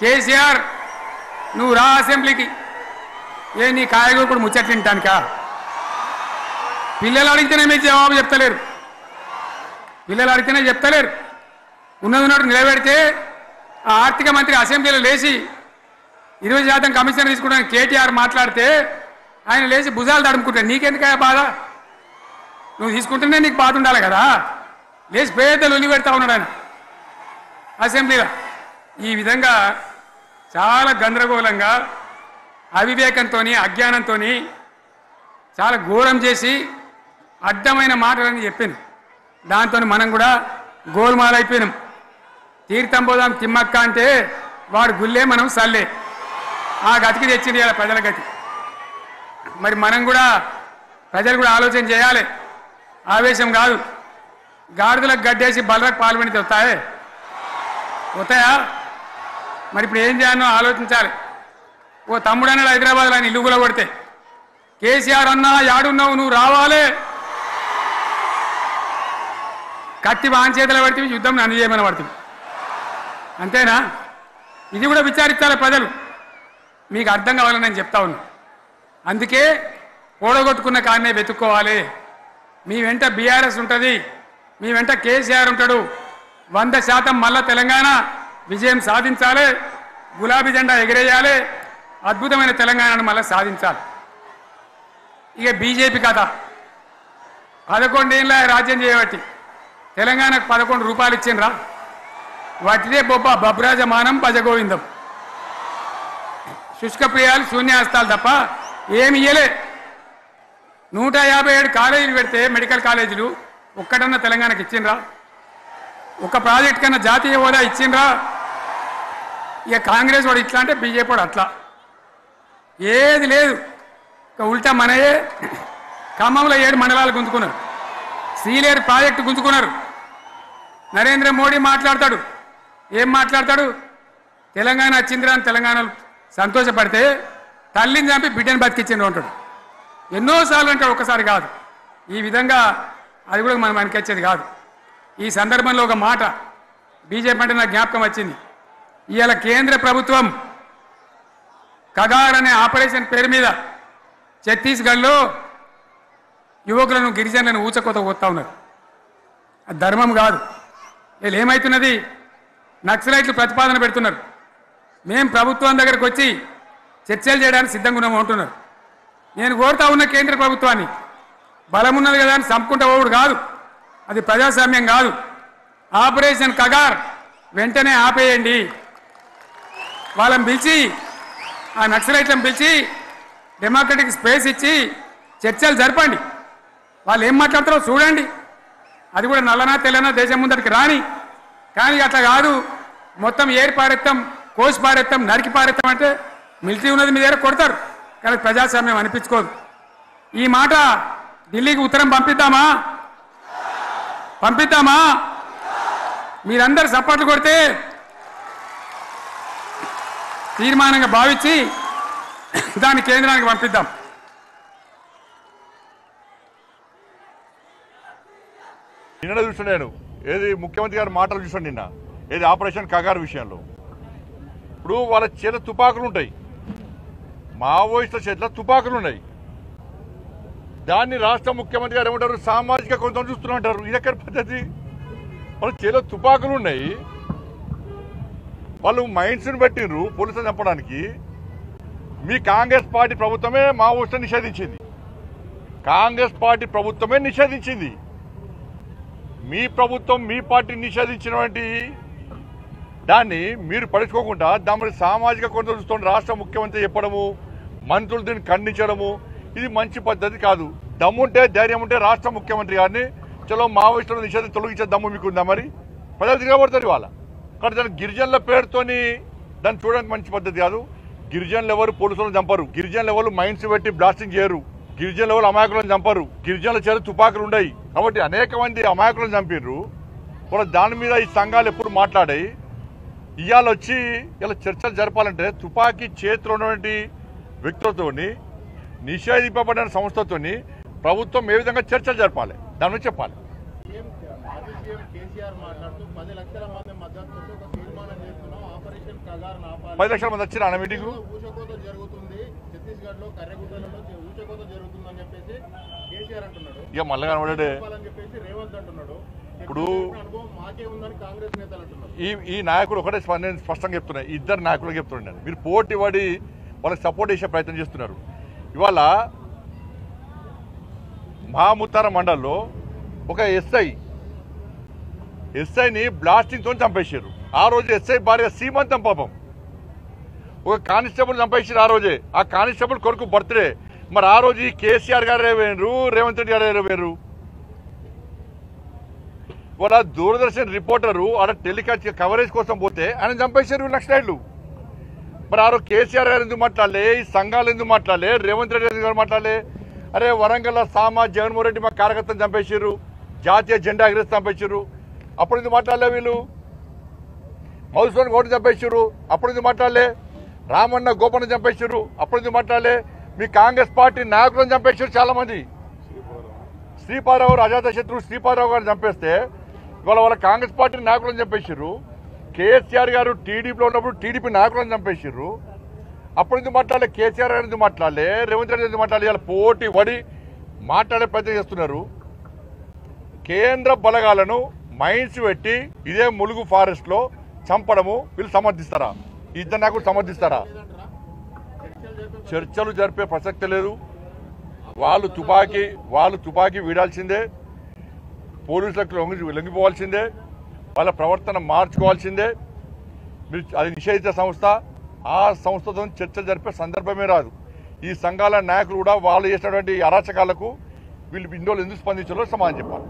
కేసీఆర్ నువ్వు రా అసెంబ్లీకి. ఏ నీ కాయగూరు ముచ్చట్లు తింటానికా? పిల్లలు అడిగితేనే మీకు జవాబు చెప్తలేరు. పిల్లలు అడిగితేనే చెప్తలేరు. ఉన్నది నిలబెడితే ఆ ఆర్థిక మంత్రి అసెంబ్లీలో లేచి 20% కమిషన్ తీసుకుంటాను కేటీఆర్ మాట్లాడితే ఆయన లేచి భుజాలు తడుముకుంటాడు. నీకెందుకయ్యా బాధ? నువ్వు తీసుకుంటేనే నీకు బాధ ఉండాలి కదా. లేచి పేదలు ఉల్లి పెడతా ఉన్నాడు ఆయన అసెంబ్లీలో. ఈ విధంగా చాలా గందరగోళంగా అవివేకంతో అజ్ఞానంతో చాలా ఘోరం చేసి అడ్డమైన మాటలని చెప్పాను. దాంతో మనం కూడా గోల్మాలైపోయినాం. తీర్థం పోదాం తిమ్మక్క అంటే వాడు గుల్లే మనం సల్లే. ఆ గతికి తెచ్చింది ఇలా ప్రజల గతి. మరి మనం కూడా ప్రజలు కూడా ఆలోచన చేయాలి. ఆవేశం కాదు. గాడిదలకు గడ్డేసి బలరకు పాల్పడితే వస్తాయా? మరి ఇప్పుడు ఏం చేయాలో ఆలోచించాలి. ఓ తమ్ముడు అన్నాడు హైదరాబాద్లో ఆయన ఇల్లు కూడా కొడితే, కేసీఆర్ అన్నా యాడున్నావు నువ్వు రావాలి, కత్తి వాంచేతలు పడితే యుద్ధం నన్ను చేయమని పడుతుంది. అంతేనా? ఇది కూడా విచారించాలి ప్రజలు. మీకు అర్థం కావాలని నేను చెప్తా ఉన్నా. అందుకే ఓడగొట్టుకున్న కాన్నే వెతుక్కోవాలి. మీ వెంట బీఆర్ఎస్ ఉంటుంది, మీ వెంట కేసీఆర్ ఉంటాడు. 100% మళ్ళా తెలంగాణ విజయం సాధించాలి. గులాబీ జెండా ఎగిరేయాలి. అద్భుతమైన తెలంగాణను మళ్ళీ సాధించాలి. ఇక బీజేపీ కథ 11 ఏళ్ళ రాజ్యం చేయబట్టి తెలంగాణకు 11 రూపాయలు ఇచ్చిండ్రా? వాటిదే బబ్రాజమానం భజగోవిందం. శుష్క ప్రియాలు శూన్యాస్తాలు తప్ప ఏమి ఇయ్యలే. 157 కాలేజీలు పెడితే మెడికల్ కాలేజీలు ఒక్కటన్నా తెలంగాణకు ఇచ్చిండ్రా? ఒక ప్రాజెక్ట్ కన్నా జాతీయ హోదా ఇచ్చిండ్రా? ఇక కాంగ్రెస్ వాడు ఇట్లా అంటే బీజేపీ వాడు అట్లా. ఏది లేదు. ఇక ఉల్టా మనయే ఖమ్మంలో 7 మండలాలు గుంజుకున్నారు. సీలేరు ప్రాజెక్టు గుంజుకున్నారు. నరేంద్ర మోడీ మాట్లాడతాడు. ఏం మాట్లాడతాడు? తెలంగాణ వచ్చిందిరా అని తెలంగాణలో సంతోషపడితే తల్లిని చంపి బిడ్డను బతికిచ్చిండ్రు అంటాడు. ఎన్నోసార్లు అంటాడు, ఒక్కసారి కాదు. ఈ విధంగా అది కూడా మనం అనిపించేది కాదు. ఈ సందర్భంలో ఒక మాట బీజేపీ అంటే నాకు జ్ఞాపకం వచ్చింది. ఇవాళ కేంద్ర ప్రభుత్వం కగార్ అనే ఆపరేషన్ పేరు మీద ఛత్తీస్గఢ్లో యువకులను గిరిజనులను ఊచకోత పోతా ఉన్నారు. అది ధర్మం కాదు. వీళ్ళు ఏమవుతున్నది? నక్సలైట్లు ప్రతిపాదన పెడుతున్నారు. మేము ప్రభుత్వం దగ్గరకు వచ్చి చర్చలు చేయడానికి సిద్ధంగా ఉన్నాము అంటున్నారు. నేను కోరుతా ఉన్న కేంద్ర ప్రభుత్వాన్ని, బలం ఉన్నది కదా అని చంపుకుంటా పోవుడు కాదు. అది ప్రజాస్వామ్యం కాదు. ఆపరేషన్ కగార్ వెంటనే ఆపేయండి. వాళ్ళని పిలిచి, ఆ నక్సలైట్లను పిలిచి డెమోక్రటిక్ స్పేస్ ఇచ్చి చర్చలు జరపండి. వాళ్ళు ఏం మాట్లాడతారో చూడండి. అది కూడా నల్లనా తెల్లనా దేశం ముందరికి రాని. కానీ అట్లా కాదు, మొత్తం ఏరి పారెత్తాం, కోసి పారెత్తాం, నరికి పారెత్తాం అంటే మిలిటరీ ఉన్నది మీ దగ్గర కొడతారు. కానీ ప్రజాస్వామ్యం అనిపించుకోదు. ఈ మాట ఢిల్లీకి ఉత్తరం పంపిద్దామా? పంపిద్దామా? మీరందరూ సపోర్ట్లు కొడితే తీర్మానంగా భావించి దాన్ని కేంద్రానికి పంపిద్దాం. నిన్న చూసాను నేను, ఏది ముఖ్యమంత్రి గారి మాటలు చూసాను నిన్న, ఏది ఆపరేషన్ కగార్ విషయంలో. ఇప్పుడు వాళ్ళ చేత తుపాకులు ఉంటాయి, మావోయిస్టుల చేతిలో తుపాకులు ఉన్నాయి. దాన్ని రాష్ట్ర ముఖ్యమంత్రి గారు ఏమంటారు? సామాజిక కొంత చూస్తున్నట్టారు. ఇది ఎక్కడ పద్ధతి? వాళ్ళ చేతిలో తుపాకులు ఉన్నాయి, వాళ్ళు మైండ్స్ని పెట్టిండ్రు పోలీసులు చంపడానికి. మీ కాంగ్రెస్ పార్టీ ప్రభుత్వమే మావోయిస్టులను నిషేధించింది. కాంగ్రెస్ పార్టీ ప్రభుత్వమే నిషేధించింది. మీ ప్రభుత్వం, మీ పార్టీ నిషేధించినటువంటి దాన్ని మీరు పడుచుకోకుండా దాని సామాజిక కొంత చూస్తున్న రాష్ట్ర ముఖ్యమంత్రి చెప్పడము, మంత్రులు దీన్ని ఖండించడము, ఇది మంచి పద్ధతి కాదు. దమ్ముంటే, ధైర్యం ఉంటే రాష్ట్ర ముఖ్యమంత్రి గారిని చలో మావోయిస్టులను నిషేధం తొలగించే దమ్ము మీకుందా? మరి ప్రజలు తిరగబడతారు ఇవాళ. కానీ దాని గిరిజనుల పేరుతోని దాన్ని చూడడానికి మంచి పద్ధతి కాదు. గిరిజనులు ఎవరు పోలీసులను చంపరు, గిరిజనులు ఎవరు మైండ్స్ పెట్టి బ్లాస్టింగ్ చేయరు, గిరిజనులు ఎవరు అమాయకులను చంపరు, గిరిజనుల చేత తుపాకులు ఉన్నాయి. కాబట్టి అనేక మంది అమాయకులను చంపిర్రు. కూడా దాని మీద ఈ సంఘాలు ఎప్పుడు మాట్లాడాయి. ఇవాళ వచ్చి ఇలా చర్చలు జరపాలంటే తుపాకీ చేతిలో ఉన్నటువంటి వ్యక్తులతో, నిషేధింపబడిన సంస్థతో ప్రభుత్వం ఏ విధంగా చర్చలు జరపాలి దాని గురించి చెప్పాలి. కేసీఆర్ మాట్లాడుతూ 10 లక్షల మంది మద్దతుతో ఒక తీర్మానం చేస్తున్నాం, ఆపరేషన్ 10 లక్షల మంది వచ్చారు అన్న మీటింగ్. ఊచకోత జరుగుతుంది ఛత్తీస్గఢ్ లో కర్రెగుట్టలలో ఊచకోత జరుగుతుందని చెప్పేసి కేసీఆర్ అంటున్నాడు. ఇక మళ్ళీ కనబడే చెప్పేసి రేవంత్ అంటున్నాడు. ఇప్పుడు అనుభవం మాకే ఉందని కాంగ్రెస్ నేతలు అంటున్నారు. ఈ నాయకుడు ఒకటే నేను స్పష్టంగా చెప్తున్నా, ఇద్దరు నాయకులకు చెప్తున్నాను, మీరు పోటీ పడి వాళ్ళకి సపోర్ట్ చేసే ప్రయత్నం చేస్తున్నారు. ఇవాళ మహాముత్తార మండల్లో ఒక ఎస్ఐని బ్లాస్టింగ్తో చంపేశారు. ఆ రోజు ఎస్ఐ భార్య సీమంతం పాపం. ఒక కానిస్టేబుల్ చంపేసారు ఆ రోజే. ఆ కానిస్టేబుల్ కొడుకు బర్త్డే. మరి ఆ రోజు ఈ కేసీఆర్ గారు వేరు, రేవంత్ రెడ్డి గారు వేరు. వాళ్ళ దూరదర్శన్ రిపోర్టరు ఆడ టెలికాస్ట్ కవరేజ్ కోసం పోతే ఆయన చంపేశారు నక్సలైట్లు. మరి ఆ రోజు కేసీఆర్ గారు ఎందుకు మాట్లాడలే, ఈ సంఘాలు ఎందుకు మాట్లాడలే, రేవంత్ రెడ్డి ఎందుకు మాట్లాడలే? అరే వరంగల్ సామా జగన్మోహన్ రెడ్డి మా కార్యకర్తను చంపేసారు, జాతీయ జెండా ఎగరేసి చంపేసారు, అప్పుడు ఎందుకు మాట్లాడలే? వీళ్ళు మౌస్లోని ఓటు చంపేసారు, అప్పుడు ఎందుకు మాట్లాడలే? రామన్న గోపన్న చంపేసారు, అప్పుడు ఎందుకు మాట్లాడలే? మీ కాంగ్రెస్ పార్టీ నాయకులను చంపేసారు చాలా మంది. శ్రీపాదరావు అజాత శత్రువు శ్రీపాదరావు గారిని చంపేస్తే ఇవాళ వాళ్ళ కాంగ్రెస్ పార్టీ నాయకులను చంపేసారు. కేసీఆర్ గారు టీడీపీలో ఉన్నప్పుడు టీడీపీ నాయకులను చంపేసారు, అప్పుడు ఎందుకు మాట్లాడలే? కేసీఆర్ గారు ఎందుకు మాట్లాడలే? రేవంత్ రెడ్డి ఎందుకు మాట్లాడలే? ఇలా పోటీ పడి మాట్లాడే ప్రయత్నం చేస్తున్నారు. కేంద్ర బలగాలను మైన్స్ పెట్టి ఇదే ములుగు ఫారెస్ట్ లో చంపడము వీళ్ళు సమర్థిస్తారా? ఇద్దరు నాయకులు సమర్థిస్తారా? చర్చలు జరిపే ప్రసక్తి లేదు. వాళ్ళు తుపాకీ వీడాల్సిందే, పోలీసులకు లొంగిపోవాల్సిందే, వాళ్ళ ప్రవర్తన మార్చుకోవాల్సిందే. మీరు అది నిషేధిత సంస్థ, ఆ సంస్థతో చర్చలు జరిపే సందర్భమే రాదు. ఈ సంఘాల నాయకులు కూడా వాళ్ళు చేసినటువంటి అరాచకాలకు వీళ్ళు ఇందులో ఎందుకు స్పందించాలో సమాధానం చెప్పాలి.